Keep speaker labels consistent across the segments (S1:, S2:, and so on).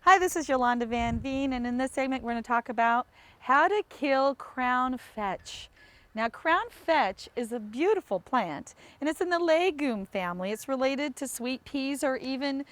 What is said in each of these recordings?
S1: Hi, this is Yolanda Vanveen, and in this segment we're going to talk about how to kill crown vetch. Now, crown vetch is a beautiful plant, and it's in the legume family. It's related to sweet peas or even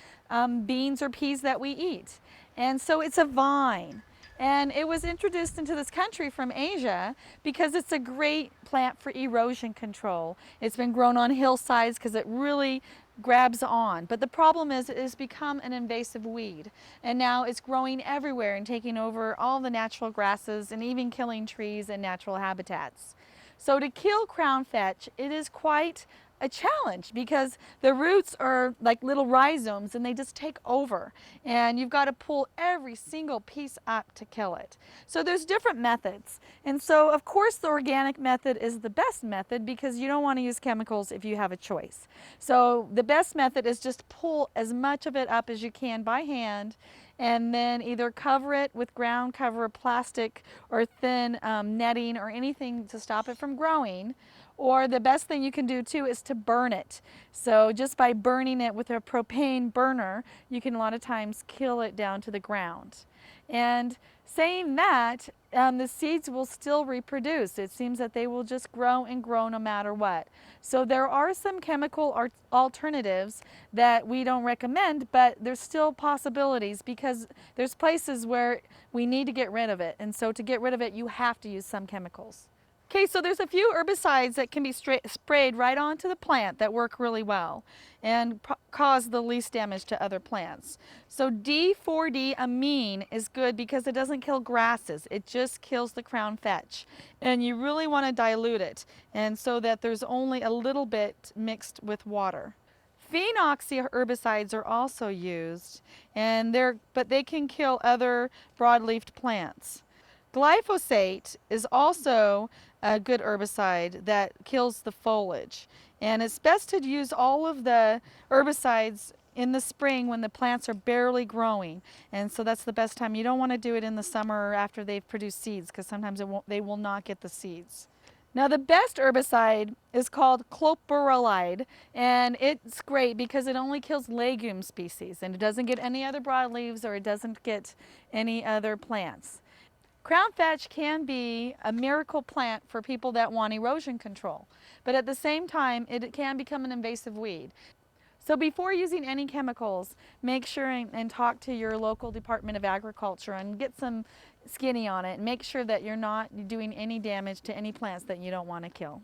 S1: beans or peas that we eat. And so it's a vine. And it was introduced into this country from Asia because it's a great plant for erosion control. It's been grown on hillsides because it really grabs on. But the problem is it has become an invasive weed. And now it's growing everywhere and taking over all the natural grasses and even killing trees and natural habitats. So to kill crown vetch, it is quite a challenge because the roots are like little rhizomes and they just take over, and you've got to pull every single piece up to kill it. So there's different methods, and so of course the organic method is the best method because you don't want to use chemicals if you have a choice. So the best method is just pull as much of it up as you can by hand, and then either cover it with ground cover, plastic, or thin netting or anything to stop it from growing. Or the best thing you can do too is to burn it. So just by burning it with a propane burner, you can a lot of times kill it down to the ground. And saying that, the seeds will still reproduce. It seems that they will just grow and grow no matter what. So there are some chemical alternatives that we don't recommend, but there's still possibilities because there's places where we need to get rid of it. And so to get rid of it, you have to use some chemicals. Okay, so there's a few herbicides that can be sprayed right onto the plant that work really well and cause the least damage to other plants. So D4D amine is good because it doesn't kill grasses, it just kills the crown vetch. And you really want to dilute it, and so that there's only a little bit mixed with water. Phenoxy herbicides are also used, but they can kill other broadleafed plants. Glyphosate is also a good herbicide that kills the foliage. And it's best to use all of the herbicides in the spring when the plants are barely growing. And so that's the best time. You don't want to do it in the summer or after they've produced seeds because sometimes they will not get the seeds. Now the best herbicide is called cloprolide, and it's great because it only kills legume species and it doesn't get any other broadleaves or it doesn't get any other plants. Crown vetch can be a miracle plant for people that want erosion control, but at the same time it can become an invasive weed. So before using any chemicals, make sure and talk to your local Department of Agriculture and get some skinny on it and make sure that you're not doing any damage to any plants that you don't want to kill.